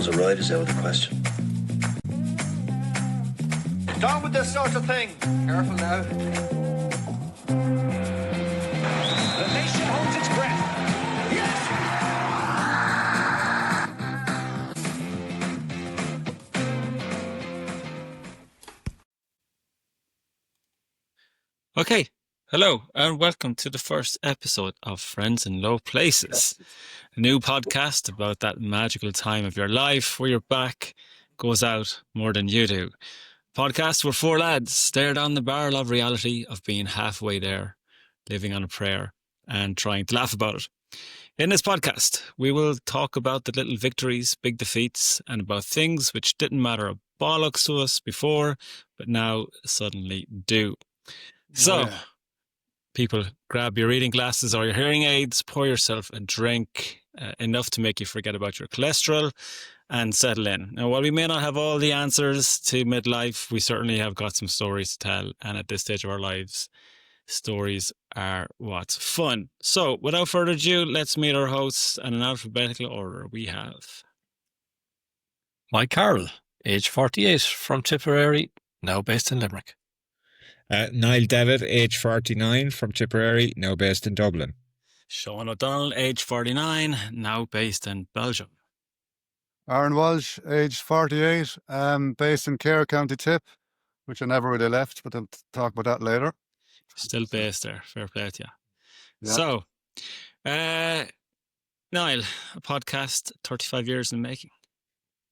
a ride is out of the question. Down with this sort of thing. Careful now. The nation holds its breath. Yes! Okay, hello and welcome to the first episode of Friends in Low Places, a new podcast about that magical time of your life where your back goes out more than you do. Podcast where four lads stare down the barrel of reality of being halfway there, living on a prayer and trying to laugh about it. In this podcast, we will talk about the little victories, big defeats, and about things which didn't matter a bollocks to us before, but now suddenly do. So, people, grab your reading glasses or your hearing aids, pour yourself a drink, enough to make you forget about your cholesterol, and settle in. Now, while we may not have all the answers to midlife, we certainly have got some stories to tell. And at this stage of our lives, stories are what's fun. So, without further ado, let's meet our hosts. And in alphabetical order, we have Mike Carroll, age 48, from Tipperary, now based in Limerick. Niall David, age 49, from Tipperary, now based in Dublin. Sean O'Donnell, age 49, now based in Belgium. Aaron Walsh, age 48, based in Clare, County Tip, which I never really left, but I'll talk about that later. Still based there. Fair play to you. Yeah. So, Niall, a podcast 35 years in the making.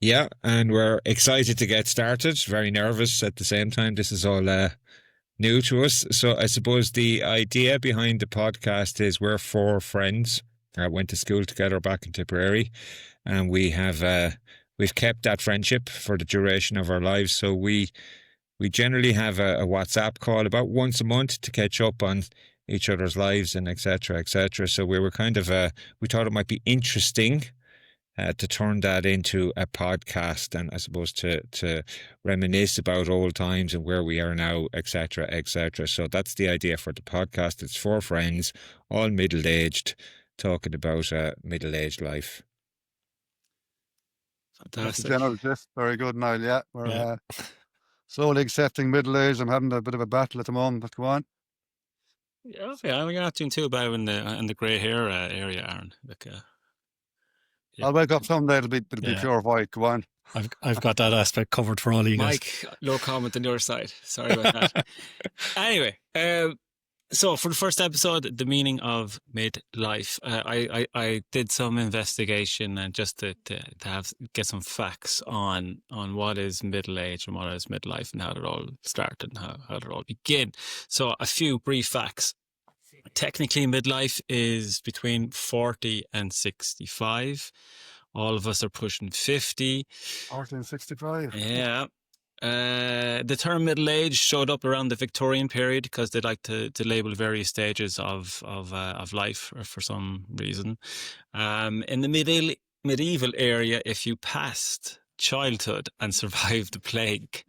Yeah, and we're excited to get started. Very nervous at the same time. This is all new to us. So I suppose the idea behind the podcast is we're four friends. Went to school together back in Tipperary, and we've kept that friendship for the duration of our lives. So we generally have a WhatsApp call about once a month to catch up on each other's lives and etc. etc. So we were kind of we thought it might be interesting to turn that into a podcast, and I suppose to reminisce about old times and where we are now, etc. etc. So that's the idea for the podcast. It's four friends, all middle-aged, talking about middle-aged life. That's Fantastic. the general gist. Very good, Niall. Yeah, we're slowly accepting middle age. I'm having a bit of a battle at the moment, but go on. Yeah, you're not doing too bad in the grey hair area, Aaron. Like, I'll wake up someday. It'll be Yeah. pure white. Go on. I've got that aspect covered for all you guys. Mike, no comment on your side. Sorry about that. Anyway, so for the first episode, the meaning of midlife. I did some investigation and just to get some facts on what is middle age and what is midlife and how it all started and how it all began. So a few brief facts. Technically, midlife is between 40 and 65. All of us are pushing 50. 1465. Yeah. The term middle age showed up around the Victorian period because they like to label various stages of life for some reason. In the medieval area, if you passed childhood and survived the plague,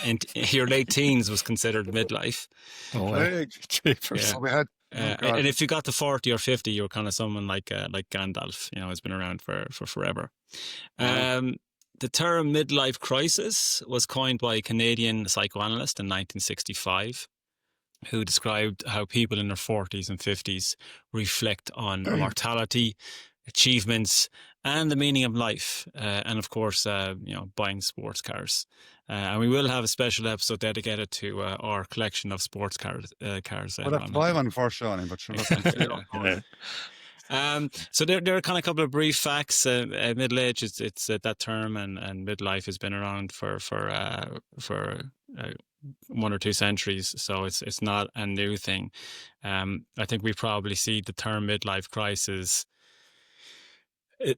and your late teens was considered midlife. Oh, Plague. jeepers. Yeah. We had. And if you got to 40 or 50, you were kind of someone like Gandalf, has been around for forever. The term midlife crisis was coined by a Canadian psychoanalyst in 1965, who described how people in their 40s and 50s reflect on mortality, achievements, and the meaning of life. And of course, buying sports cars. And we will have a special episode dedicated to our collection of sports cars. Well, that's buy one first, Sean, but sure. So there are kind of a couple of brief facts. Middle age, it's that term, and midlife has been around for 1 or 2 centuries, so it's not a new thing. I think we probably see the term midlife crisis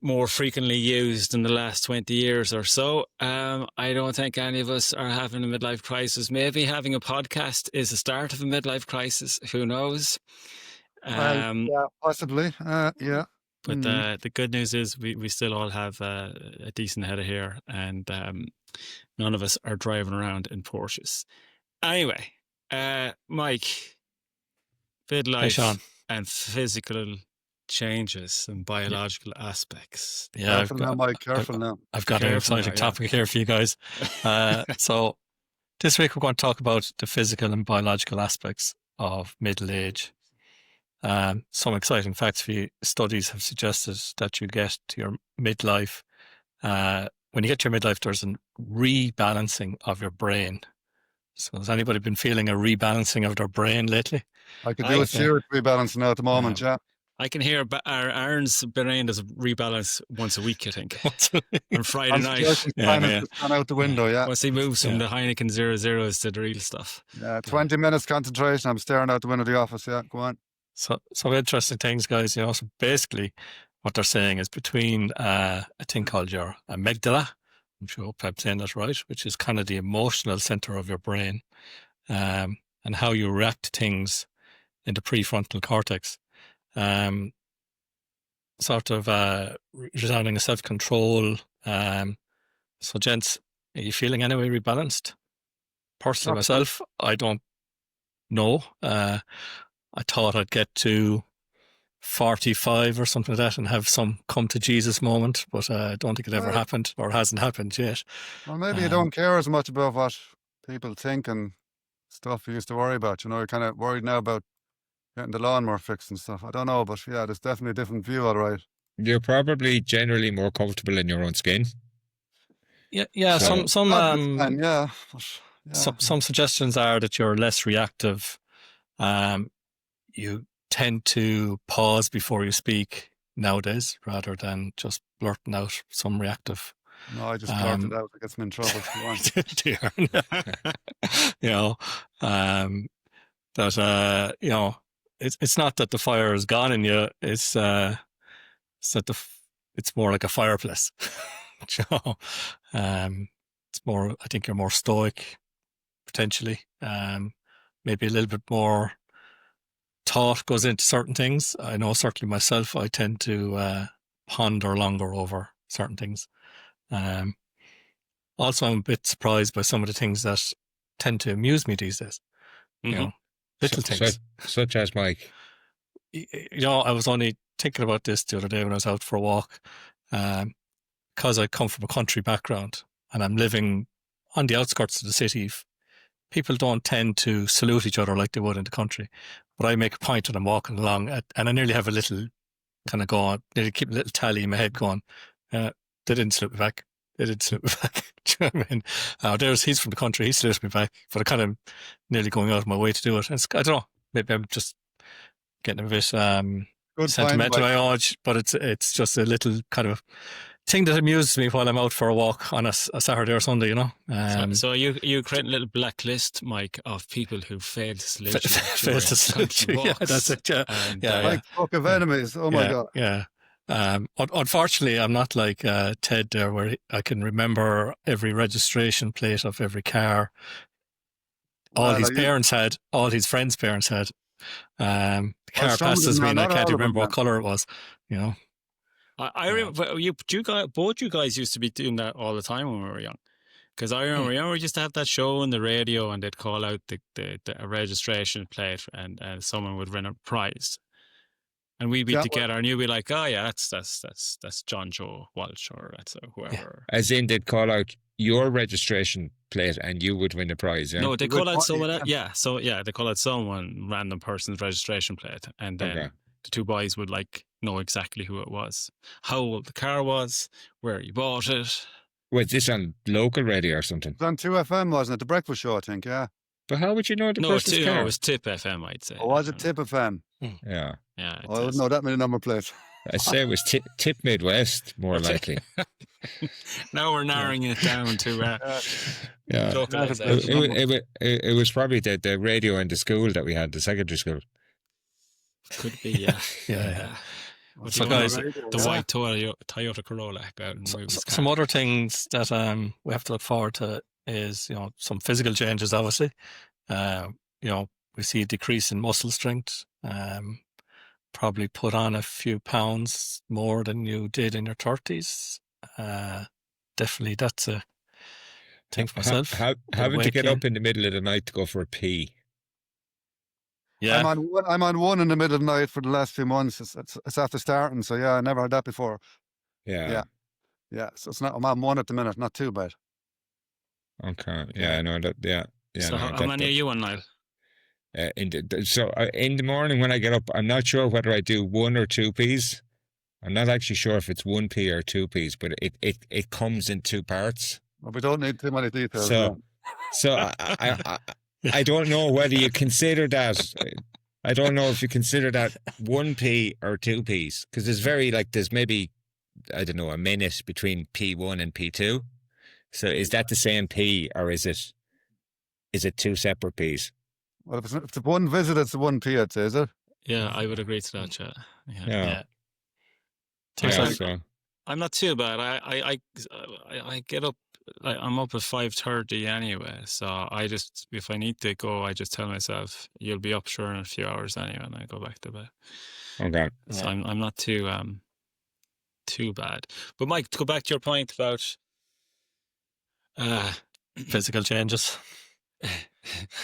more frequently used in the last 20 years or so. I don't think any of us are having a midlife crisis. Maybe having a podcast is the start of a midlife crisis. Who knows? Yeah, possibly. Yeah. But the good news is we still all have a decent head of hair, and none of us are driving around in Porsches. Anyway, Mike, midlife Sean. and physical changes and biological aspects. Yeah, Careful now, Mike. Careful now. I've got an Careful exciting now, yeah. topic here for you guys. So this week we're going to talk about the physical and biological aspects of middle age. Some exciting facts for you. Studies have suggested that you get to your midlife. When you get to your midlife, there's a rebalancing of your brain. So has anybody been feeling a rebalancing of their brain lately? I could do a serious rebalancing now at the moment, yeah. I can hear Aaron's brain does rebalance once a week, I think. On Friday I'm night. just gone out the window, yeah. Once he moves from the Heineken 00s to the real stuff. Yeah, 20 minutes concentration. I'm staring out the window of the office, yeah. Go on. So interesting things, guys. So basically what they're saying is between a thing called your amygdala, I'm sure I'm saying that right, which is kind of the emotional center of your brain, and how you react to things in the prefrontal cortex. Sort of resounding a self-control. So gents, are you feeling anyway rebalanced? Personally, myself, I don't know. I thought I'd get to 45 or something like that and have some come to Jesus moment, but I don't think it ever happened or hasn't happened yet. Well, maybe you don't care as much about what people think and stuff you used to worry about. You know, you're kind of worried now about getting the lawnmower fixed and stuff. I don't know, but yeah, there's definitely a different view, all right. You're probably generally more comfortable in your own skin. Yeah. So- Some suggestions are that you're less reactive. You tend to pause before you speak nowadays rather than just blurting out some reactive. No, I just blurted out. It gets me in trouble. It's not that the fire is gone in you. It's that it's more like a fireplace. It's more. I think you're more stoic, potentially. Maybe a little bit more thought goes into certain things. I know certainly myself, I tend to ponder longer over certain things. Also, I'm a bit surprised by some of the things that tend to amuse me these days. Mm-hmm. Little things. Such as Mike. I was only thinking about this the other day when I was out for a walk. Because I come from a country background and I'm living on the outskirts of the city, people don't tend to salute each other like they would in the country. But I make a point when I'm walking along, and I nearly have a little kind of nearly keep a little tally in my head going, they didn't salute me back. They didn't salute me back. Do you know what I mean? He's from the country, he saluted me back, but I kind of nearly going out of my way to do it. And I don't know, maybe I'm just getting a bit sentimental, but it's just a little kind of thing that amuses me while I'm out for a walk on a Saturday or Sunday, So you create a little blacklist, Mike, of people who failed to salute you. Failed to salute you. Yeah, that's it. Yeah. Like book of enemies. Oh my God. Yeah. Unfortunately, I'm not like Ted there, where I can remember every registration plate of every car. All his parents had, all his friends' parents had. The car passes me, and I can't remember what color it was. I remember both you guys used to be doing that all the time when we were young. Because I remember we used to have that show on the radio, and they'd call out the registration plate, and someone would win a prize. And we'd be together, and you'd be like, "Oh yeah, that's John Joe Walsh, or that's whoever." Yeah. As in, they'd call out your registration plate, and you would win a prize. Yeah? No, they call out someone else. Yeah, they call out someone, random person's registration plate, and then the two boys would know exactly who it was, how old the car was, where you bought it. Was this on local radio or something? It was on 2FM, wasn't it? The breakfast show, I think, yeah. But how would you know the person's car? No, it was Tip FM, I'd say. Or was it Tip FM? Yeah. Yeah. I wouldn't know that many number plates. I'd say it was Tip Midwest, more likely. Now we're narrowing it down to it was probably the radio in the school that we had, the secondary school. Could be, yeah. Yeah. So guys, the white Toyota Corolla. Some other things that we have to look forward to is, some physical changes, obviously. We see a decrease in muscle strength. Probably put on a few pounds more than you did in your 30s. Definitely, that's a thing for myself. Having to get up in the middle of the night to go for a pee. Yeah. I'm on one in the middle of the night for the last few months. It's after starting, so yeah, I never had that before. Yeah. Yeah. So it's not. I'm on one at the minute. Not too bad. Okay. Yeah, I know that. Yeah. Yeah. So No, how many are you on, Niall? in the morning when I get up, I'm not sure whether I do 1 or 2 peas. I'm not actually sure if it's 1 pea or 2 peas, but it comes in 2 parts. Well, we don't need too many details. So I don't know whether you consider that. I don't know if you consider that 1 pea or 2 peas, because there's maybe, I don't know, a minute between P1 and P2. So is that the same pea, or is it 2 separate peas? Well, if it's one visit, it's the 1 p. I'd say, is it? Yeah, I would agree to that, yeah. Yeah. I'm not too bad. I get up. I'm up at 5:30 anyway, so if I need to go, I just tell myself you'll be up sure in a few hours anyway, and I go back to bed. Okay. So I'm not too bad. But Mike, to go back to your point about Physical changes.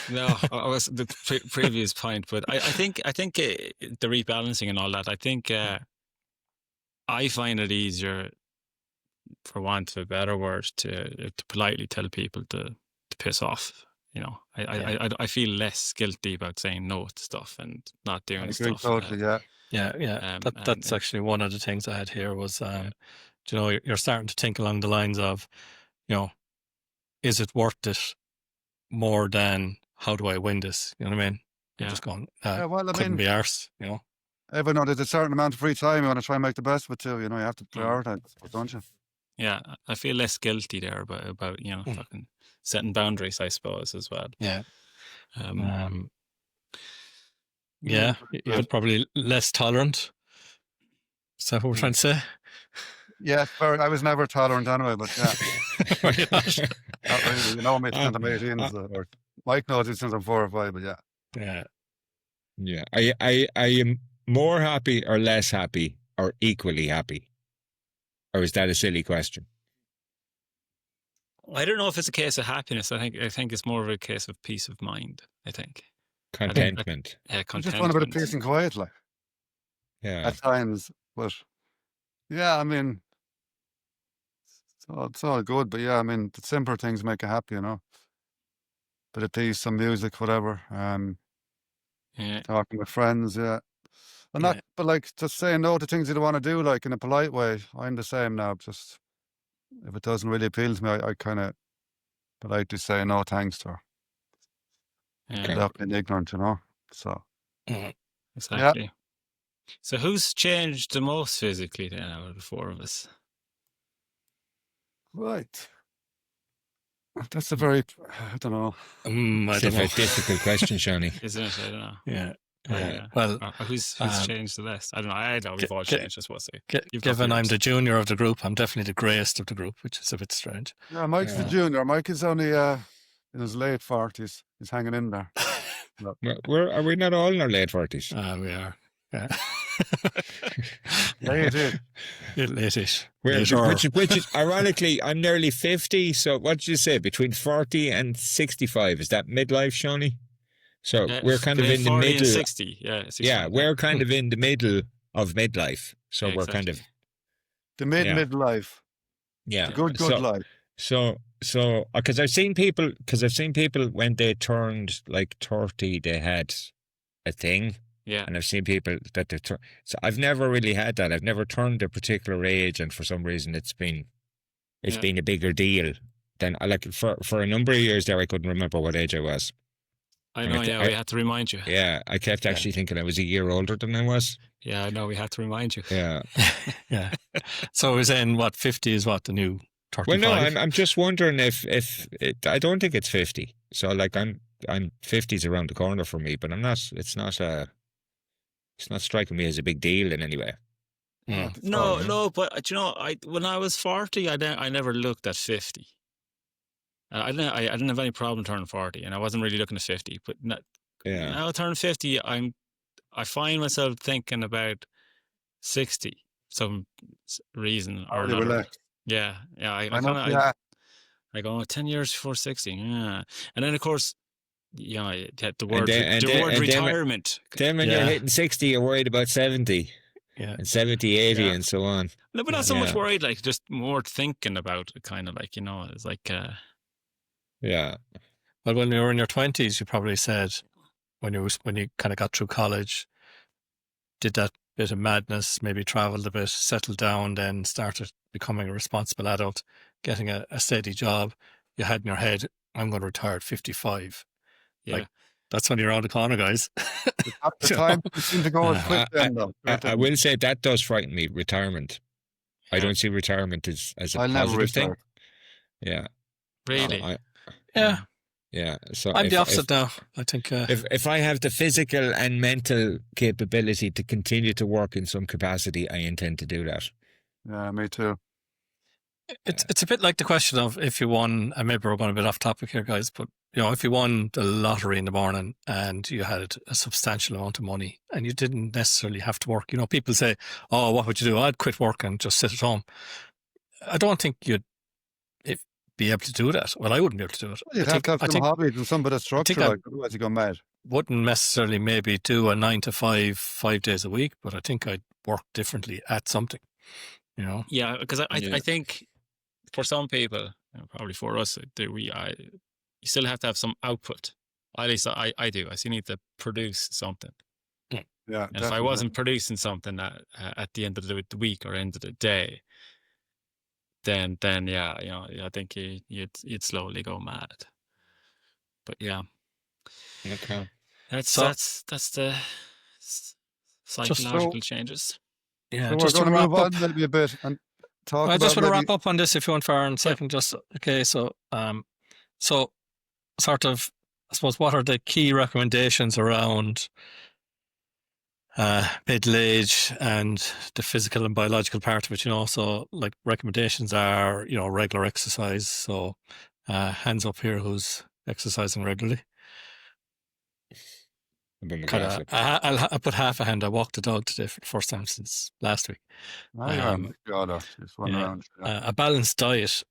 no, I was the previous point, but I think the rebalancing and all that. I think I find it easier, for want of a better word, to politely tell people to piss off. You know, I feel less guilty about saying no to stuff and not doing stuff. Totally, yeah. Yeah. That's actually one of the things I had here was, you know, you're starting to think along the lines of, you know, is it worth it more than how do I win this? You know what I mean? You're just going, couldn't be arsed, you know? Everyone knows there's a certain amount of free time. You want to try and make the best of it too. You know, you have to prioritize, don't you? Yeah, I feel less guilty there about you know, fucking setting boundaries, I suppose, as well. Yeah. You're probably less tolerant. Is that what we're trying to say? Yeah, I was never tolerant anyway, but yeah. Not really. You know me since I'm 18, or Mike knows it since I'm 4 or 5, but yeah. Yeah. Yeah. Are you more happy or less happy or equally happy? Or is that a silly question? I don't know if it's a case of happiness. I think it's more of a case of peace of mind. I think contentment. Contentment. Just want a bit of peace and quiet, like. Yeah. At times, but yeah, I mean, it's all good. But yeah, I mean, the simpler things make you happy, you know. Bit of peace, some music, whatever. Talking with friends, yeah. But like just saying no to things you don't want to do, like in a polite way. I'm the same now. Just if it doesn't really appeal to me, I kind of politely say no thanks to her. Without being ignorant, you know. So exactly. Yeah. So who's changed the most physically then out of the 4 of us? Right. That's a very, I don't know. It's a very difficult question, Shawnee. Isn't it? I don't know. Yeah. Well, who's changed the less? I don't know. I know we've all changed, I suppose. Given I'm the junior of the group, I'm definitely the greyest of the group, which is a bit strange. Yeah, Mike's the junior. Mike is only in his late 40s. He's hanging in there. Are we not all in our late 40s? We are. Yeah. Late-ish. Which is ironically, I'm nearly 50. So what did you say? Between 40 and 65. Is that midlife, Shawnee? So we're kind of in the middle. And 60, yeah. 60. Yeah, we're kind of in the middle of midlife. So we're kind of the midlife. Yeah, the good life. So because I've seen people when they turned like 30, they had a thing. Yeah, and I've seen people that so I've never really had that. I've never turned a particular age, and for some reason it's been a bigger deal than like for a number of years there. I couldn't remember what age I was. I know, we had to remind you. Yeah, I kept actually thinking I was a year older than I was. Yeah, I know, we had to remind you. Yeah. Yeah. So we're saying, 50 is the new 35? Well, no, I'm just wondering if I don't think it's 50. So, like, I'm 50's around the corner for me, but it's not striking me as a big deal in any way. Mm. No, but, you know, when I was 40, I never looked at 50. I didn't have any problem turning 40, and I wasn't really looking at 50. But now turning 50, I find myself thinking about 60 some reason or another. Yeah. I go 10 years before 60. Yeah, and then of course the word retirement. Then when you're hitting 60, you're worried about 70. Yeah. And 70, 80 and so on. No, but not so much worried, like just more thinking about it, kind of like, it's like... Yeah. Well, when you were in your 20s, you probably said, when you kind of got through college, did that bit of madness, maybe travelled a bit, settled down, then started becoming a responsible adult, getting a steady job. You had in your head, I'm going to retire at 55. Yeah. Like, that's when you're around the corner, guys. At the time, it seemed to go as quick then, though. I will say that does frighten me, retirement. I don't see retirement as a I'll never positive thing. retire. Yeah. Really? Yeah. So I'm the opposite now. I think if I have the physical and mental capability to continue to work in some capacity, I intend to do that. Yeah, me too. it's a bit like the question of if you won, and maybe we're going a bit off topic here, guys, but if you won the lottery in the morning and you had a substantial amount of money and you didn't necessarily have to work, people say, oh, what would you do? I'd quit work and just sit at home. I don't think you'd be able to do that. Well, I wouldn't be able to do it. You'd have to have some hobbies and some bit of structure, otherwise you go mad. Wouldn't necessarily maybe do a 9 to 5, 5 days a week, but I think I'd work differently at something, Yeah, because I think for some people, probably for us, you still have to have some output. At least I do. I still need to produce something. Yeah. And if I wasn't producing something at the end of the week or end of the day, then I think you'd slowly go mad. But yeah, Okay. that's the psychological changes. Yeah, So just we're to going to wrap move up. on maybe a bit and talk I about just want to maybe- wrap up on this if you want for a second. Just okay. So sort of, I suppose, what are the key recommendations around middle age and the physical and biological part of it? So like recommendations are regular exercise. So hands up here, who's exercising regularly? I'll put half a hand. I walked the dog today for the first time since last week. Just one round. A balanced diet,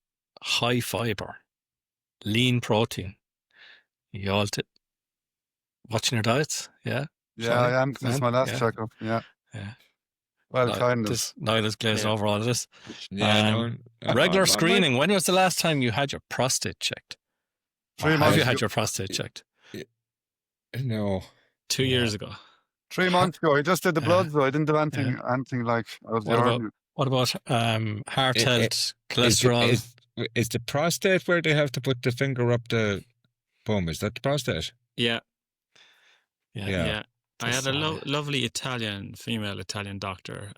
high fiber, lean protein. You all watching your diets? Yeah. Yeah, I am. Since my last checkup. Yeah. Well, kind of. Niall is glazing over all of this. Yeah. Regular screening. When was the last time you had your prostate checked? 3 months. Have you had your prostate checked? No. 2 years ago. 3 months ago. I just did the bloods, though. I didn't do anything like I was doing. What about heart health, cholesterol? Is the prostate where they have to put the finger up the bum? Is that the prostate? Yeah. Yeah. I had a lovely female Italian doctor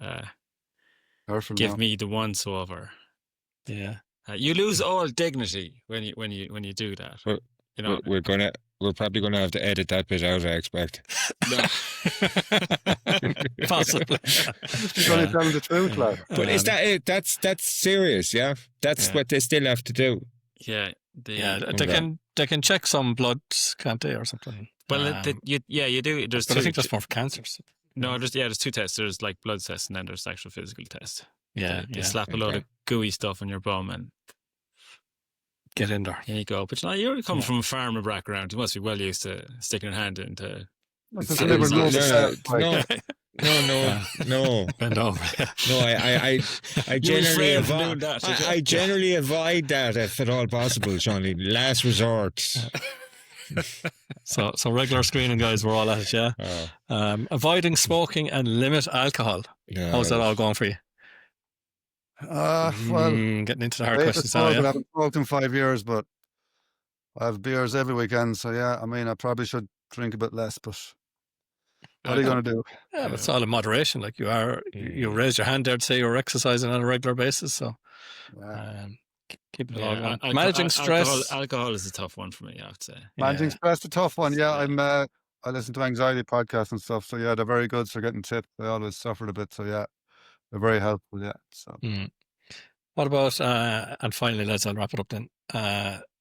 give me the once over. Yeah. You lose all dignity when you do that. We're probably gonna have to edit that bit out, I expect. Possibly. You're going to tell the truth, lad. But is that it? That's serious, yeah? That's what they still have to do. Yeah. They can check some bloods, can't they, or something? Well, you do. There's but I think that's more for cancers. No, there's two tests. There's like blood tests, and then there's actual physical tests. You slap a load of gooey stuff on your bum and get in there. Here you go. But you're coming from a farmer background. You must be well used to sticking your hand into. No. Bend over. No, I generally avoid that if at all possible, Shawnee. Last resort. So regular screening, guys, we're all at it, yeah? Avoiding smoking and limit alcohol. Yeah, how's that all going for you? Well, getting into the hard questions now, yeah? I haven't smoked in 5 years, but I have beers every weekend, so yeah, I mean, I probably should drink a bit less, but what are you going to do? Yeah, but it's all in moderation. Like you raised your hand there to say you're exercising on a regular basis, so keep it all going. Managing stress. Alcohol is a tough one for me, I have to say. Managing stress is a tough one, yeah. I listen to anxiety podcasts and stuff, so yeah, they're very good for getting tips. I always suffered a bit, so yeah, they're very helpful, yeah. So. What about, and finally, lads, I'll wrap it up then.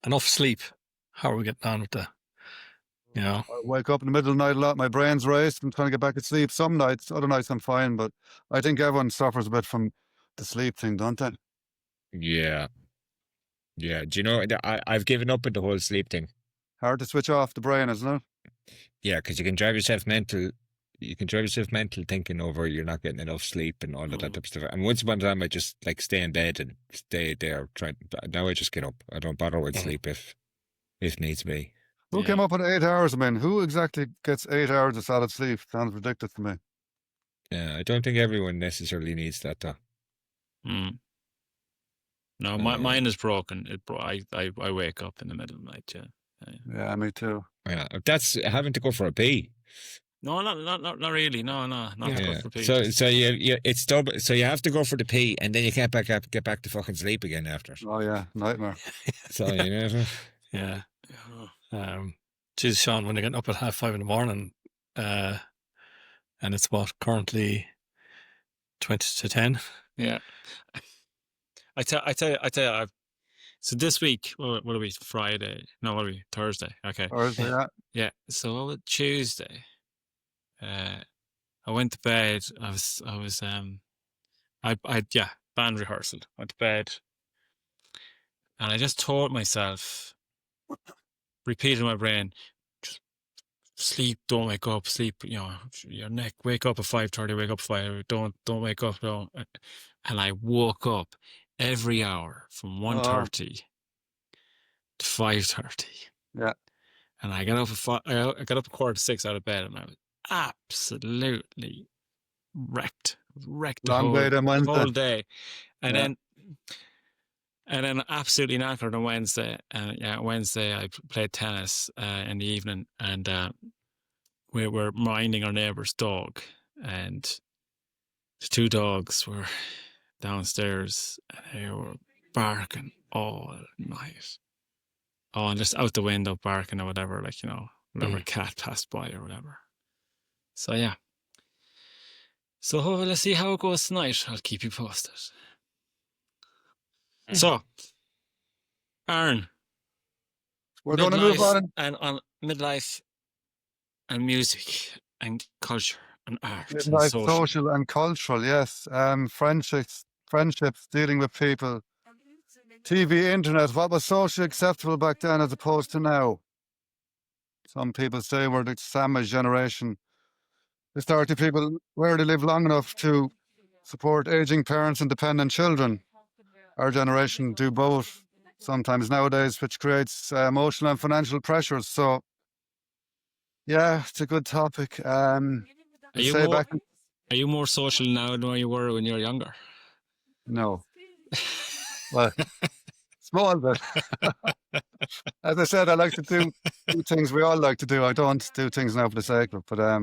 Enough sleep. How are we getting on with that? I wake up in the middle of the night a lot. My brain's raced. I'm trying to get back to sleep. Some nights, other nights I'm fine, but I think everyone suffers a bit from the sleep thing, don't they? Yeah. Do you know, I've given up with the whole sleep thing. Hard to switch off the brain, isn't it? Yeah, because you can drive yourself mental. You can drive yourself mental thinking over you're not getting enough sleep and all of that type of stuff. And once upon a time, I just like stay in bed and stay there. Now I just get up. I don't bother with sleep if needs be. Who came up with 8 hours? I mean, who exactly gets 8 hours of solid sleep? Sounds ridiculous to me. Yeah, I don't think everyone necessarily needs that though. Mm. No, mine is broken. I wake up in the middle of the night. Yeah, me too. Yeah, that's having to go for a pee. No, not really. No, not to go for a pee. So it's double. So you have to go for the pee, and then you can't get back to fucking sleep again after it. Oh yeah, nightmare. So you know. Yeah. Geez, Sean, when you're getting up at 5:30 in the morning, and it's currently 20 to 10. Yeah. I tell you. So this week, what are we? Friday? No, what are we? Thursday. Okay. Thursday, yeah. Yeah. So Tuesday, I went to bed. Band rehearsal. Went to bed, and I just told myself, repeated in my brain, just sleep, don't wake up, sleep. You know, your neck. Wake up at 5:30. Wake up at 5. Don't wake up. Don't. And I woke up every hour from 1:30 to 5:30. Yeah. And I got up I got up at 5:45 out of bed, and I was absolutely wrecked Long day then Wednesday. whole day. And then absolutely knackered on Wednesday. Wednesday I played tennis in the evening, and we were minding our neighbour's dog, and the 2 dogs were downstairs, and they were barking all night. Oh, and just out the window barking or whatever, like, you know, whatever cat passed by or whatever. So yeah. So let's see how it goes tonight. I'll keep you posted. So, Aaron, We're going to move on. And on midlife and music and culture and art. Midlife, and social and cultural, yes. Friendships, dealing with people. TV, internet, what was socially acceptable back then as opposed to now? Some people say we're the sandwich generation. Historically, people rarely live long enough to support aging parents and dependent children. Our generation do both sometimes nowadays, which creates emotional and financial pressures. So, yeah, it's a good topic. Are you more social now than you were when you were younger? No. Well, small bit. As I said, I like to do things we all like to do. I don't do things now for the sake of it. But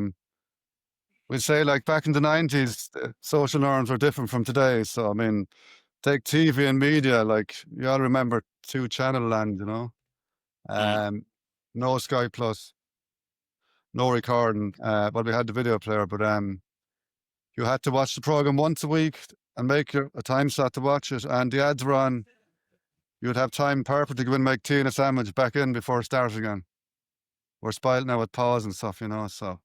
we'd say, like, back in the 90s, the social norms were different from today. So, I mean, take TV and media, like, you all remember 2 Channel Land, you know? No Sky Plus, no recording. Well, we had the video player, but you had to watch the program once a week and make a time slot to watch it. And the ads were on. You'd have time perfect to go in and make tea and a sandwich back in before it starts again. We're spoiled now with pause and stuff, you know, so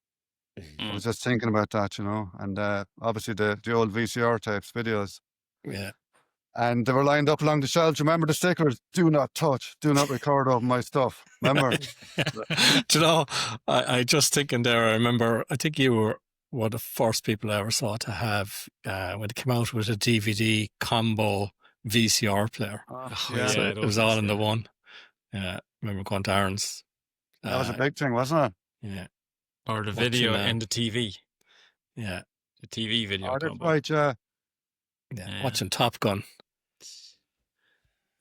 I was just thinking about that, you know, and obviously the old VCR tapes, videos. Yeah. And they were lined up along the shelves. Remember the stickers? Do not touch, do not record over my stuff. Remember? Do you know, I just thinking there, I remember, I think you were one of the first people I ever saw to have, when it came out with a DVD combo VCR player. So it was all in the one. Yeah, I remember going to Aaron's. That was a big thing, wasn't it? Yeah. Or the video and the TV. Yeah. The TV video. Oh, that's right, yeah. Yeah. Watching Top Gun.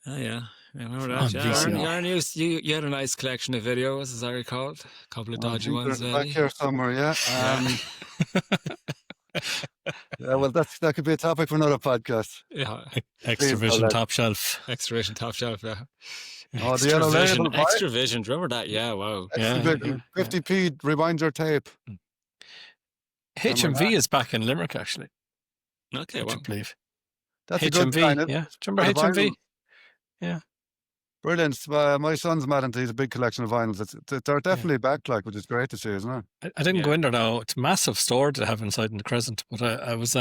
Oh, yeah. I remember that. Aaron, you had a nice collection of videos, as I recall. A couple of dodgy ones. Back here somewhere, yeah. Yeah, well, that could be a topic for another podcast. Yeah. Extravision Top Shelf. Extravision Top Shelf, yeah. Oh, the yellow label. Extravision, remember that? Yeah, wow. Extravision, 50p, rewind your tape. HMV is back in Limerick, actually. Okay, I believe. That's HMV, a good sign, yeah. Do you remember HMV? Yeah. Brilliant. My son's mad into, he's a big collection of vinyls. They're definitely back, like, which is great to see, isn't it? I didn't go in there now. It's a massive store to have inside in the Crescent, but I was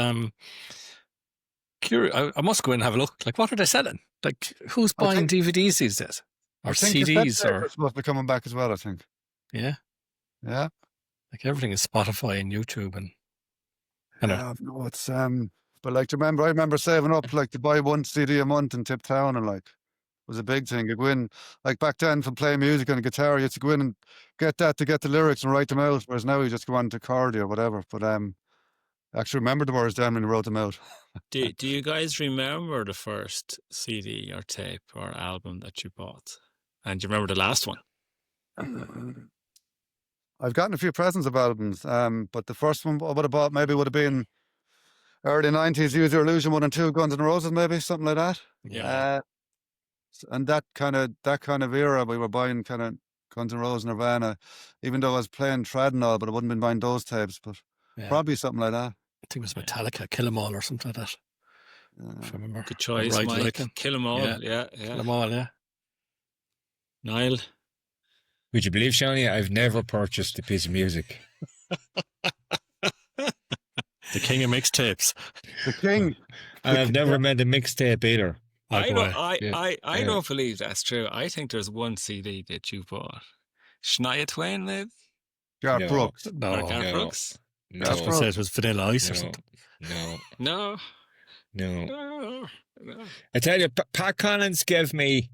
curious. I must go in and have a look. Like, what are they selling? Like, who's buying DVDs these days? Or I think CDs, cassette or tapes must be coming back as well. I think. yeah, Yeah. like everything is Spotify and YouTube and Yeah, no, it's but like, do you remember? I remember saving up like to buy one CD a month in Tip Town, and like it was a big thing. You go in like back then for playing music on a guitar, you had to go in and get that to get the lyrics and write them out. Whereas now you just go on to Cardi or whatever. But I actually remember the words then when you wrote them out. Do you guys remember the first CD or tape or album that you bought? And do you remember the last one? I've gotten a few presents of albums, but the first one I would have bought maybe would have been early 90s, Use Your Illusion 1 and 2, Guns N' Roses, maybe something like that. Yeah. And that kind of era, we were buying kind of Guns N' Roses, Nirvana, even though I was playing trad and all, but I wouldn't been buying those tapes. But probably something like that. I think it was Metallica, Kill 'Em All or something like that. If I remember. Good choice, Right, Mike. like 'em. Kill 'em all. Yeah. Kill 'Em All, yeah. Niall. Would you believe, Shawnee, I've never purchased a piece of music. The king of mixtapes. The king. And I've never made a mixtape either. I Yeah. don't believe that's true. I think there's one CD that you bought. Shania Twain, maybe? Garth No. Brooks. No, Or Garth no. Brooks? No, I was going to say it was Vanilla Ice or no, something. no, No. no. No. I tell you, Pat Collins gave me,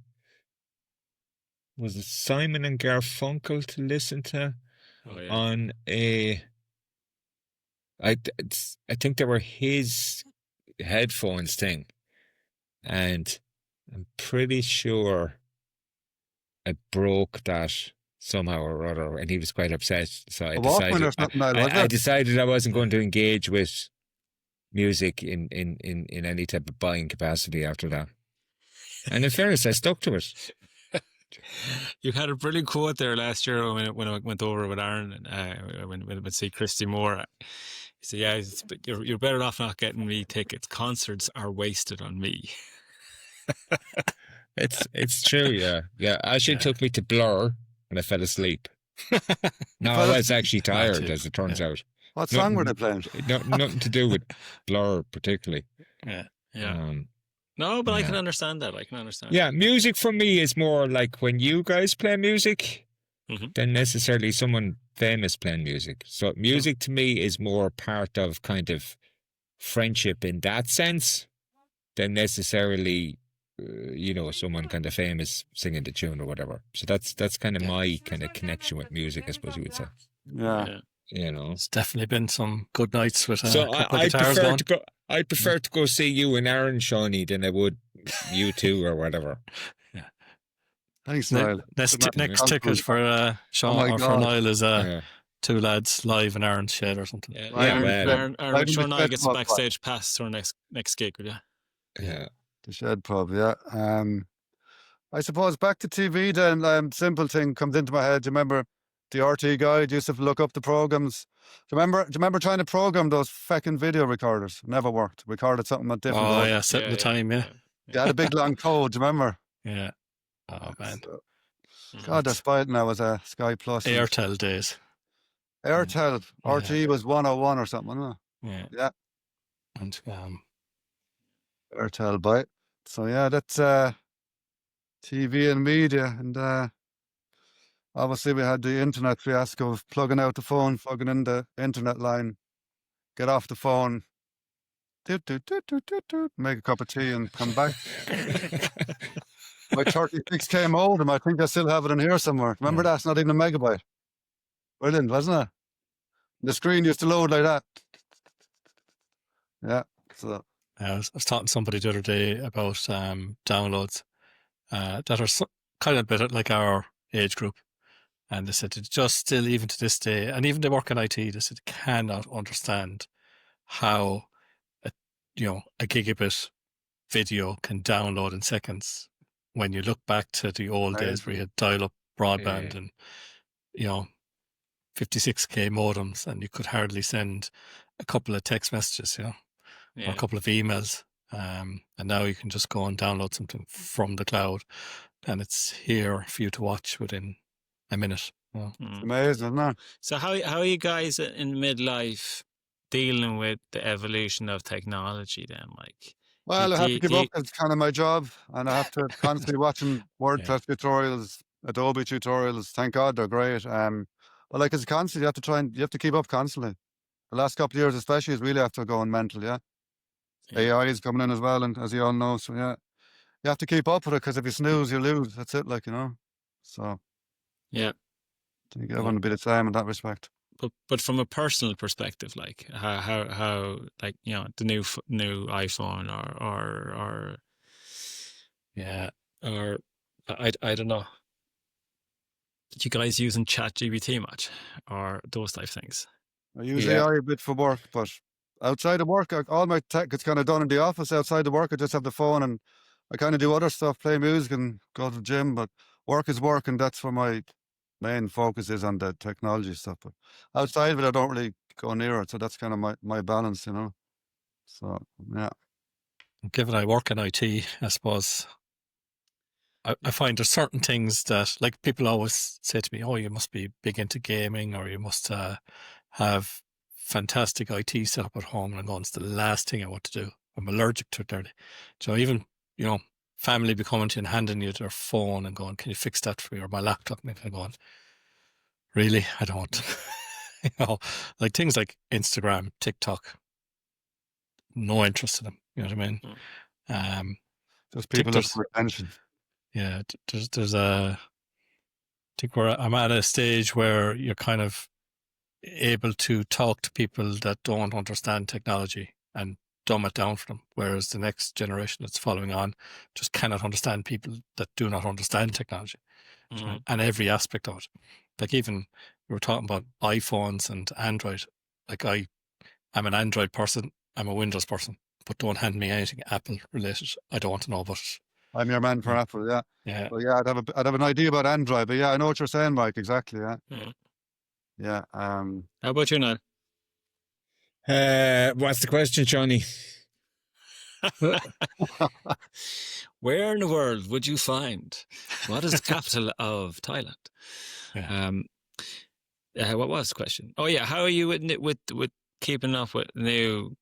was it Simon and Garfunkel to listen to Oh, yeah. on I think they were his headphones thing, and I'm pretty sure I broke that somehow or other, and he was quite upset. So I A Walkman or something like that, I decided I wasn't going to engage with music in any type of buying capacity after that. And in fairness, I stuck to it. You had a brilliant quote there last year when I went over with Aaron and when we see Christy Moore. He said, "Yeah, but you're better off not getting me tickets. Concerts are wasted on me." It's true, yeah. Ashley took me to Blur, and I fell asleep. No, I was actually tired, as it turns out. What song were they playing? Nothing to do with Blur particularly. Yeah. No, but I can understand that. I can understand. Yeah, music for me is more like when you guys play music than necessarily someone famous playing music. So music to me is more part of kind of friendship in that sense than necessarily, someone kind of famous singing the tune or whatever. So that's kind of my kind of connection with music, I suppose you would say. Yeah. It's definitely been some good nights with So a couple of I guitars prefer going. to go. I prefer to go see you and Aaron, Shawnee, than I would you two or whatever. Thanks, Niall. Next ticket for Sean my or for God. Niall is Yeah. two lads live in Aaron's shed or something. Yeah, Right, Aaron, right in sure the Niall shed gets a pub, backstage pass to our next gig, will you? Yeah. The Shed Pub, yeah. I suppose back to TV then, simple thing comes into my head. Do you remember the RT guide used to look up the programs? Do you remember trying to program those fucking video recorders? Never worked. Recorded something at different Oh, levels. yeah, setting the time, yeah. They had a big long code, do you remember? Yeah. Oh, man. So, God, they're spoiled now as a Sky Plus. and Airtel days. Airtel. RT was 101 or something, wasn't Yeah. Yeah. And it? Airtel by. So yeah, that's TV and media, and obviously we had the internet fiasco of plugging out the phone, plugging in the internet line, get off the phone, make a cup of tea and come back. My 36K modem, I think I still have it in here somewhere. Remember that's not even a megabyte. Brilliant, wasn't it? The screen used to load like that. Yeah, so I was talking to somebody the other day about downloads that are kind of a bit like our age group. And they said it just still, even to this day, and even they work in IT, they said cannot understand how a gigabit video can download in seconds when you look back to the old days where you had dial-up broadband and 56K modems, and you could hardly send a couple of text messages, or a couple of emails. And now you can just go and download something from the cloud, and it's here for you to watch within a minute. it's amazing, isn't it? So how are you guys in midlife dealing with the evolution of technology then? Like, Well, I have to keep do up. you, It's kind of my job, and I have to constantly watching WordPress tutorials, Adobe tutorials. Thank God they're great. But like it's constant. You have to you have to keep up constantly. The last couple of years, especially, is really after going mental. Yeah, yeah. AI is coming in as well, and as you all know, so yeah, you have to keep up with it because if you snooze, you lose. That's it, like So Yeah. I think everyone will be the same in that respect. But from a personal perspective, like how like the new iPhone or Yeah. or I don't know. Did you guys using ChatGPT much or those type of things? I use Yeah. AI a bit for work, but outside of work, all my tech gets kind of done in the office. Outside of work, I just have the phone and I kind of do other stuff, play music and go to the gym. But work is work, and that's where my main focus is on the technology stuff. But outside of it, I don't really go near it. So that's kind of my balance. So yeah. Given I work in IT, I suppose I find there's certain things that, like, people always say to me, "Oh, you must be big into gaming, or you must have fantastic IT set up at home." And I'm going, "It's the last thing I want to do. I'm allergic to it." Nearly. So even family be coming to you and handing you their phone and going, "Can you fix that for me?" Or my laptop, and I'm going, "Really? I don't." Like things like Instagram, TikTok, no interest in them. You know what I mean? Just people looking there's- for attention. Yeah, there's I think where I'm at a stage where you're kind of able to talk to people that don't understand technology and dumb it down for them, whereas the next generation that's following on just cannot understand people that do not understand technology and every aspect of it. Like, even we were talking about iPhones and Android. Like, I'm an Android person, I'm a Windows person, but don't hand me anything Apple related. I don't want to know about it. I'm your man for Apple. Yeah. Yeah. But yeah, I'd have an idea about Android. But yeah, I know what you're saying, Mike. Exactly. Yeah. Yeah. How about you, Niall? What's the question, Johnny? Where in the world would you find what is the capital of Thailand? Yeah. What was the question? Oh yeah, how are you with keeping up with new,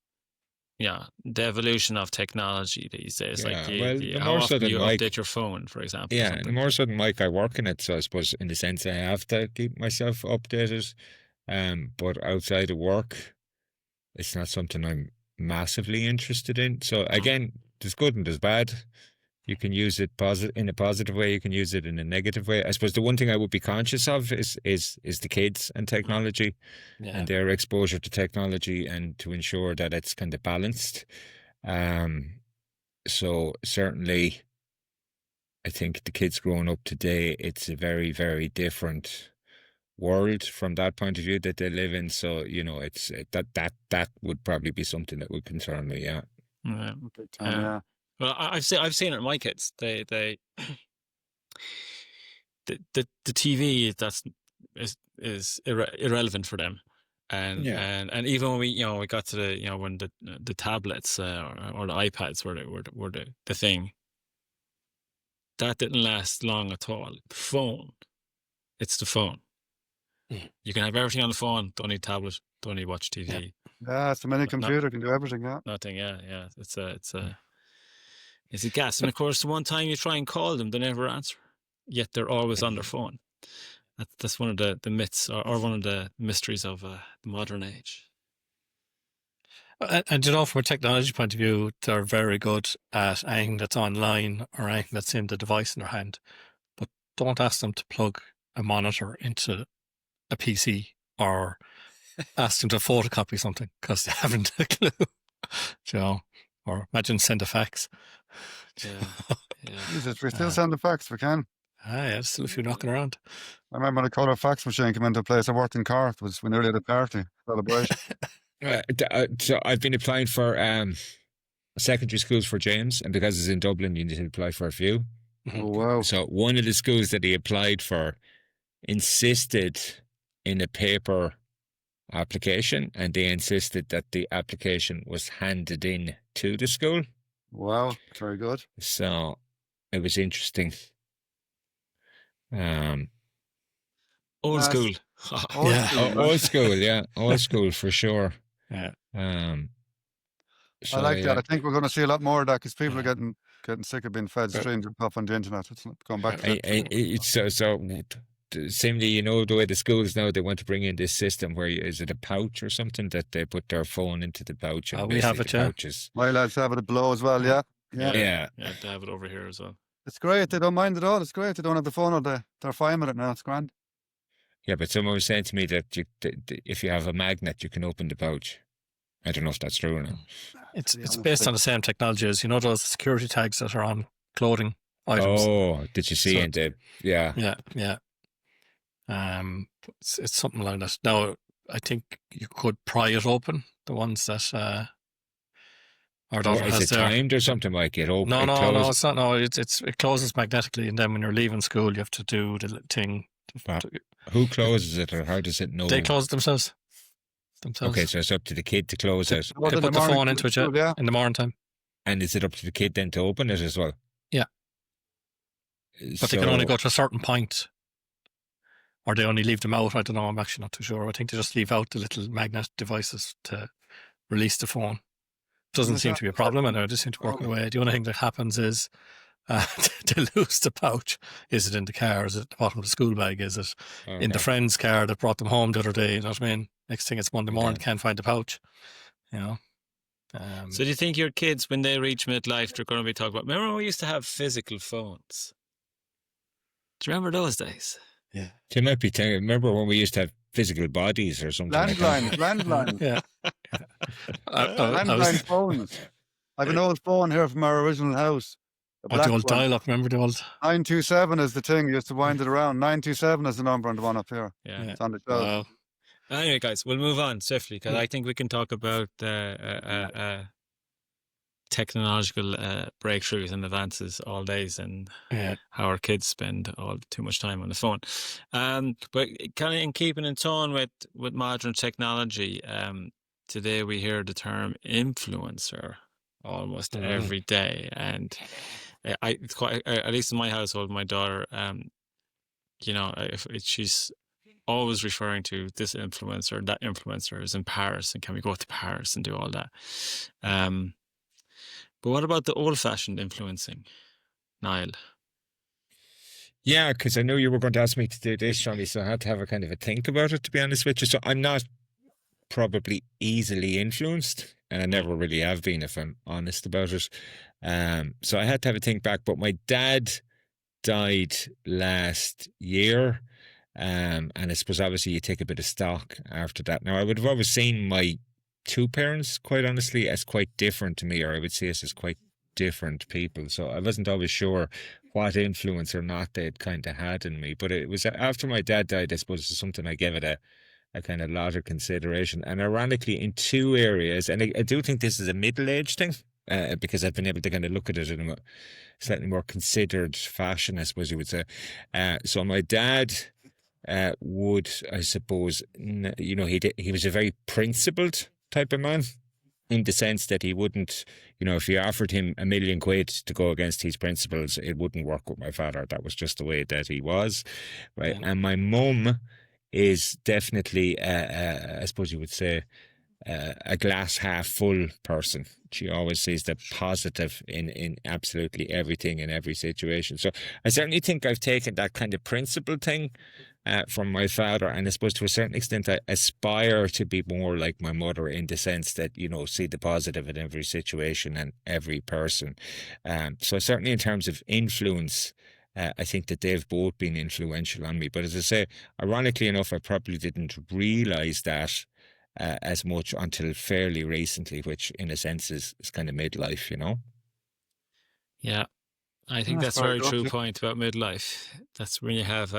the evolution of technology these days? Yeah, Like, well, the how more so often do than you Mike- update your phone, for example? or Yeah, something? and more so than Mike, I work in it, so I suppose in the sense I have to keep myself updated. But outside of work, it's not something I'm massively interested in. So again, there's good and there's bad. You can use it in a positive way. You can use it in a negative way. I suppose the one thing I would be conscious of is the kids and technology and their exposure to technology, and to ensure that it's kind of balanced. So certainly, I think the kids growing up today, it's a very, very different world from that point of view that they live in. So it's that would probably be something that would concern me. Yeah. Yeah. Big time, yeah. Well, I've seen it in my kids. They the TV is irrelevant for them, and Yeah. and even when we got to when the tablets or the iPads were the thing, that didn't last long at all. Phone, it's the phone. You can have everything on the phone. Don't need tablet. Don't need watch TV. Yeah, it's a mini computer, can do everything. Yeah. Nothing. Yeah. It's a gas. And of course, the one time you try and call them, they never answer. Yet they're always on their phone. That's one of the myths or one of the mysteries of the modern age. And from a technology point of view, they're very good at anything that's online or anything that's in the device in their hand. But don't ask them to plug a monitor into a PC or ask them to photocopy something, because they haven't a clue. Or imagine send a fax. Yeah. Jesus, we still send the fax, we can. Yeah, there's still a few knocking around. I remember the colour fax machine came into place. I worked in Cork. It was when nearly at a party celebration. So I've been applying for secondary schools for James, and because it's in Dublin, you need to apply for a few. Oh, wow. So one of the schools that he applied for insisted in a paper application, and they insisted that the application was handed in to the school. Wow, very good. So it was interesting. Old school. Old school, man. Old school, yeah, old school for sure. Yeah. I like that. yeah. I think we're going to see a lot more of that because people are getting sick of being fed strange stuff on the internet. It's not going back to that. Similarly, you know, the way the schools now, they want to bring in this system where is it a pouch or something that they put their phone into the pouch and we have basically it, the yeah. pouches. My lads have it at below as well, yeah. Yeah, to have it over here as well. It's great. They don't mind at all. It's great. They don't have the phone all day. They're fine with it now. It's grand. Yeah, but someone was saying to me that if you have a magnet, you can open the pouch. I don't know if that's true or not. It's based on the same technology as, you know, those security tags that are on clothing items. Oh, did you see? Yeah. It's something like that. Now, I think you could pry it open. The ones that or Oh, is it timed or something like it? No, it's not. No, it closes magnetically, and then when you're leaving school, you have to do the thing. Who closes it, or how does it know? They close it themselves. Okay, so it's up to the kid to close it. Well, They in put the the phone morning into it school, yeah. in the morning time. And is it up to the kid then to open it as well? Yeah. But they can only go to a certain point, or they only leave them out. I don't know. I'm actually not too sure. I think they just leave out the little magnet devices to release the phone. Doesn't seem to be a problem, and I just seem to work away. The only thing that happens is they lose the pouch. Is it in the car? Is it at the bottom of the school bag? Is it in the friend's car that brought them home the other day? You know what I mean? Next thing it's Monday morning, can't find the pouch. You know. So do you think your kids, when they reach midlife, they're going to be talking about, remember when we used to have physical phones? Do you remember those days? Yeah. They might be telling, remember when we used to have physical bodies or something landlines. Yeah. Landline phones. I have an old phone here from our original house. The old dial-up, remember the old? 927 is the thing. You used to wind it around. 927 is the number on the one up here. Yeah. It's on the shelf. Anyway, guys, we'll move on swiftly because I think we can talk about technological breakthroughs and advances all days and how our kids spend all too much time on the phone. But kind of in keeping in tone with modern technology, today we hear the term influencer almost every day, and it's quite, at least in my household, my daughter, you know, she's always referring to this influencer, that influencer is in Paris, and can we go to Paris and do all that? But what about the old-fashioned influencing, Niall? Yeah, because I know you were going to ask me to do this, Johnny, so I had to have a kind of a think about it, to be honest with you. So I'm not probably easily influenced, and I never really have been, if I'm honest about it. So I had to have a think back, but my dad died last year, and I suppose obviously you take a bit of stock after that. Now, I would have always seen my two parents, quite honestly, as quite different to me, or I would see us as quite different people. So I wasn't always sure what influence or not they'd kind of had in me. But it was after my dad died, I suppose, it's something I gave it a kind of lot of consideration. And ironically, in two areas, and I do think this is a middle-aged thing, because I've been able to kind of look at it in a slightly more considered fashion, I suppose you would say. So my dad would, I suppose, you know, he was a very principled type of man, in the sense that he wouldn't, you know, if you offered him £1 million to go against his principles, it wouldn't work with my father. That was just the way that he was, right? Yeah. And my mum is definitely, I suppose you would say, a glass half full person. She always sees the positive in absolutely everything in every situation. So I certainly think I've taken that kind of principle thing from my father, and I suppose to a certain extent I aspire to be more like my mother, in the sense that, you know, see the positive in every situation and every person. So certainly in terms of influence, I think that they've both been influential on me. But as I say, ironically enough, I probably didn't realise that as much until fairly recently, which in a sense is kind of midlife, you know? Yeah, I think that's a very true point about midlife. That's when you have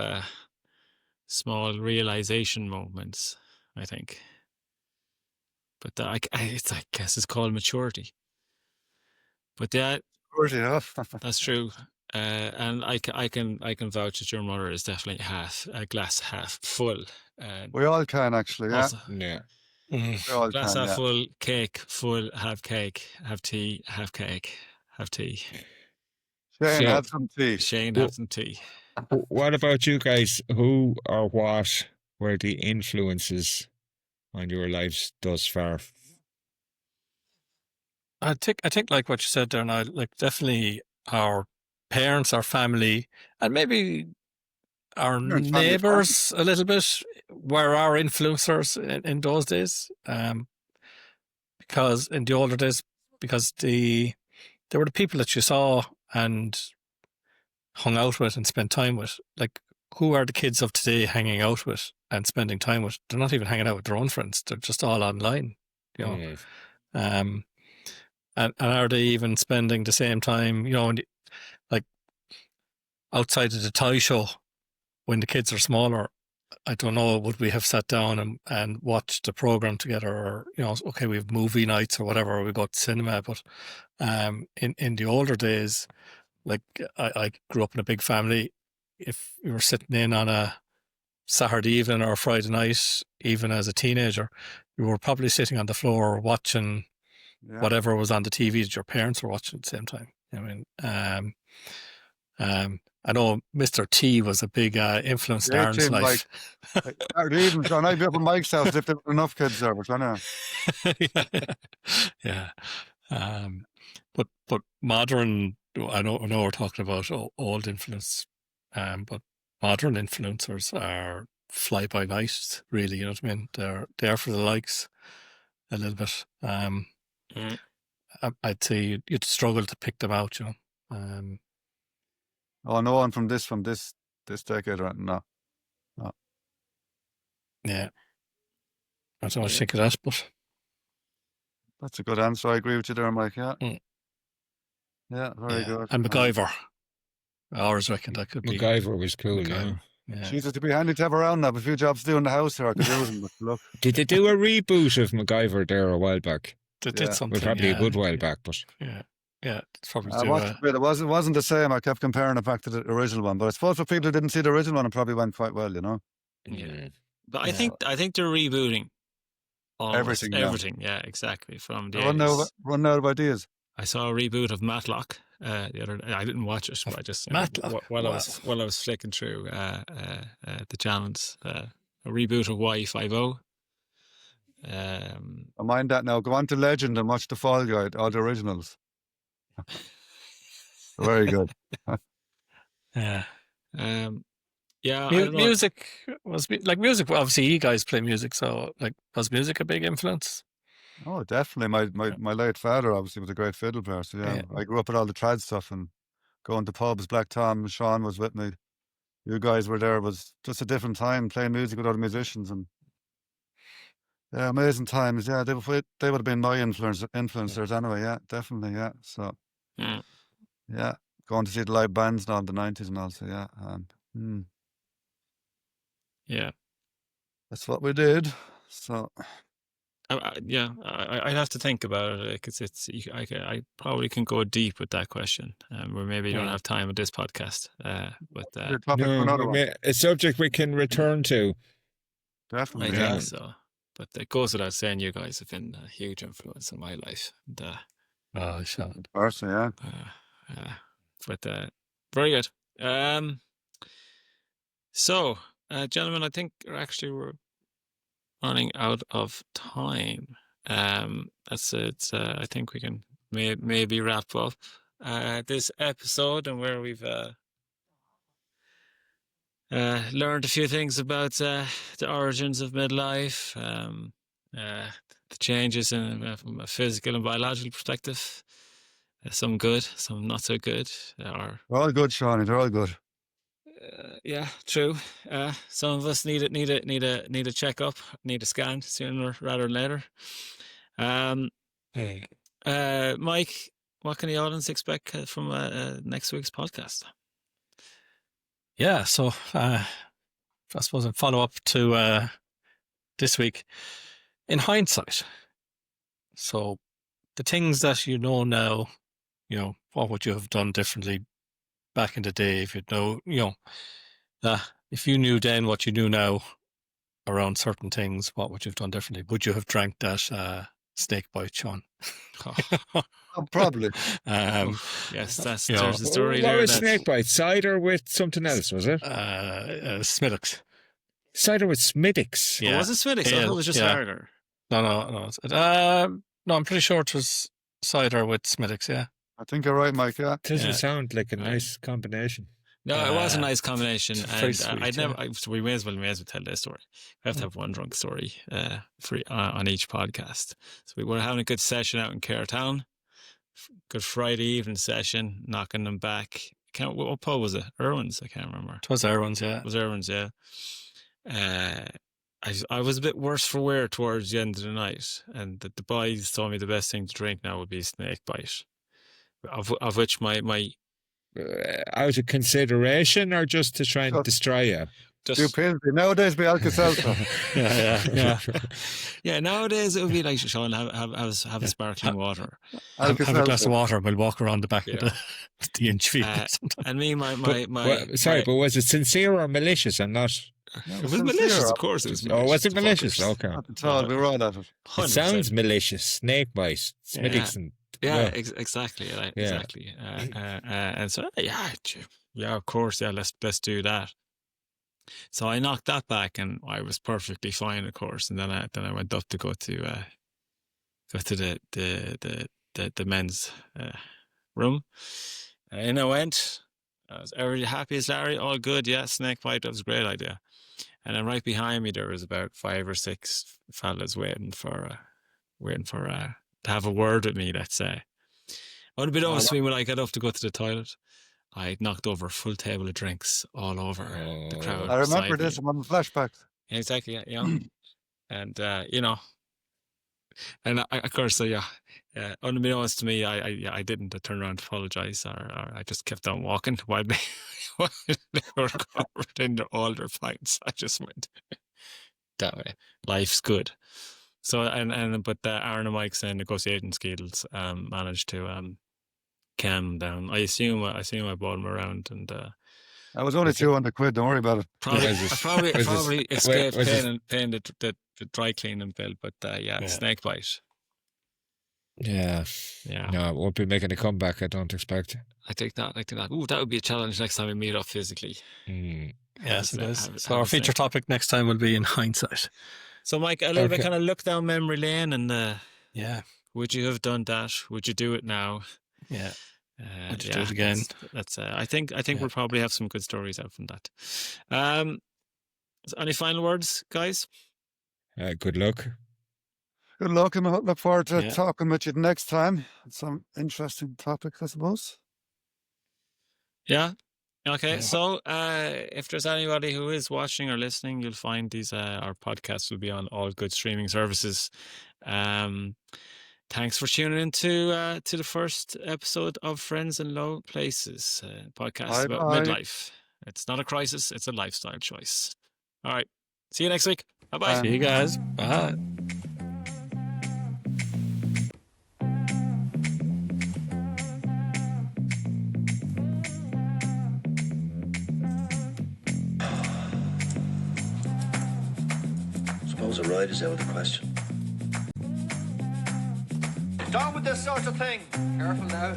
small realization moments, I think. But I guess it's called maturity. But yeah, that's true. And I can vouch that your mother is definitely a glass half full. We all can, actually, yeah. Also, yeah. Mm-hmm. Glass half full, cake full, have cake, have tea, have cake, have tea. Shane, have some tea. Shane, have some tea. What about you guys? Who or what were the influences on your lives thus far? I think like what you said there, now, like definitely our parents, our family, and maybe our Parents, family, neighbours a little bit were our influencers in those days. Because in the older days, because they were the people that you saw and hung out with and spent time with. Like, who are the kids of today hanging out with and spending time with? They're not even hanging out with their own friends. They're just all online, you know. Mm. And are they even spending the same time, you know, like outside of the toy show when the kids are smaller? I don't know, would we have sat down and watched the program together, or, you know, okay, we have movie nights or whatever, or we go to cinema. But in the older days, like I grew up in a big family. If you were sitting in on a Saturday evening or a Friday night, even as a teenager, you were probably sitting on the floor watching yeah. whatever was on the TV that your parents were watching at the same time. I mean, I know Mr. T was a big influence in Yeah, Aaron's Tim, life. Saturday evening, John, I'd be up at Mike's house if there were enough kids there, but I know. Yeah. But modern, I know we're talking about old influence, but modern influencers are fly by night, really. You know what I mean? They're there for the likes a little bit. I'd say you'd struggle to pick them out, you know. Oh, no one from this decade, right? No. Yeah. I don't know what you think of that, but That's a good answer. I agree with you there, Mike. Yeah. Mm. Yeah, very good. And MacGyver. I always reckon that could be. MacGyver was cool, MacGyver. Yeah. Jesus, it'd be handy to have around now. A few jobs to do in the house here. I could use them, but look. Did they do a reboot of MacGyver there a while back? They Yeah. did Well, something. probably a good while back, but Yeah. It's probably I do watched a bit. It wasn't the same. I kept comparing it back to the original one. But I suppose for people who didn't see the original one, it probably went quite well, you know? Yeah. But Yeah. I think they're rebooting almost Everything, yeah. everything. Yeah, exactly. From the Run 80s. out of ideas. I saw a reboot of Matlock the other day. I didn't watch it, but I just Matlock? while Wow. I was flicking through the channels, a reboot of Y50. I mind that now. Go on to Legend and watch the Fall Guide, all the originals. Very good. Yeah. Yeah, I don't know. Music was like music. Obviously, you guys play music, so like, was music a big influence? Oh, definitely. My late father obviously was a great fiddle player. So yeah, Yeah. I grew up with all the trad stuff and going to pubs. Black Tom, Sean was with me. You guys were there. It was just a different time playing music with other musicians, and yeah, amazing times. Yeah, they would have been my influencers anyway. Yeah, definitely. Yeah. So Mm. yeah, going to see the live bands now in the 90s and all. So yeah, and Yeah. that's what we did. So I'd have to think about it because I probably can go deep with that question. Where maybe you don't have time with this podcast. But your topic for no, another one. a subject we can return to. I Definitely. think Yeah. so. But it goes without saying, you guys have been a huge influence in my life. And, Oh, Sean. Personally, yeah. but very good. So, gentlemen, I think we're running out of time. That's it. I think we can maybe wrap up this episode, and where we've learned a few things about the origins of midlife, the changes from a physical and biological perspective. Some good, some not so good. They're all good, Shawnee. They're all good. Yeah, true. Some of us need a checkup, need a scan sooner rather than later. Mike, what can the audience expect from next week's podcast? Yeah, so I suppose in follow up to this week, in hindsight, so the things that you know now, you know, what would you have done differently back in the day if if you knew then what you knew now around certain things, what would you have done differently? Would you have drank that snake bite, Sean? Oh, probably. Yes, there's you know, a story What there. was snake bite? Cider with something else, was it? Smiddix. Cider with Smiddix. Oh, was it Smiddix? I thought it was just yeah. harder. No, I'm pretty sure it was cider with Smithwick's, yeah. I think you're right, Mike. Yeah. Doesn't Yeah. sound like a nice combination. No, it was a nice combination, very and sweet, I'd never. yeah. We may as well tell this story. We have to have one drunk story on each podcast. So we were having a good session out in Caretown. Good Friday evening session, knocking them back. What pub was it? Irwin's, I can't remember. It was Irwin's, yeah. It was Irwin's, yeah. I was a bit worse for wear towards the end of the night, and the boys told me the best thing to drink now would be snake bite, of which my Out of consideration or just to try and Just- destroy you? Do pills. Nowadays, be Alka-Seltzer. yeah. Nowadays it would be like, Sean, have a sparkling water. Have a glass of Alka-Seltzer. water and we'll walk around the back Yeah. of the inch feet. And me, my But was it sincere or malicious and not? it was malicious, of course. It was malicious. Oh, was it malicious? Fuckers. Okay. Not at all. We were all at it. It 100%. sounds malicious. Snake bite, Smithwick's, and Yeah, well, exactly. Right, Yeah. exactly. And so, yeah, of course, yeah, let's do that. So I knocked that back, and I was perfectly fine, of course. And then I went up to go to the men's room. In I went. I was already happy as Larry. All good, yeah. Snake bite. That was a great idea. And then right behind me, there was about 5 or 6 fellas waiting for to have a word with me. Let's say. I would have been honest with me when I got up to go to the toilet. I knocked over a full table of drinks all over the crowd. I remember beside this. me. I'm on flashbacks. Exactly, yeah. And and of course, unbeknownst to me, I didn't turn around to apologise, or I just kept on walking while they were covered in all their pints. I just went that way. Life's good. So but Aaron and Mike's negotiating skills managed to calm down. I assume I brought them around, and I was only 200 quid. Don't worry about it. probably Was this- I was this- probably escaped was this- paying the dry cleaning bill, but Yeah. snake bite. yeah. Yeah, No, it won't be making a comeback. I don't expect. I think that. Ooh, that would be a challenge next time we meet up physically. Mm. Yes, it Have- is. have- So have our a feature snake. topic next time will be in hindsight. So, Mike, a little bit Okay. kind of look down memory lane, and Yeah, would you have done that? Would you do it now? yeah. Would you do it again? That's. I think Yeah. we'll probably have some good stories out from that. Any final words, guys? Good luck. Good luck, and I look forward to Yeah. talking with you next time. Some interesting topics, I suppose. Yeah. Okay. Yeah. So, if there's anybody who is watching or listening, you'll find these our podcasts will be on all good streaming services. Thanks for tuning in to the first episode of Friends in Low Places, podcast about Bye-bye. midlife. It's not a crisis; it's a lifestyle choice. All right. See you next week. Bye bye. Bye. See you guys. Bye. Suppose a ride is out of the question. Down with this sort of thing. Careful now.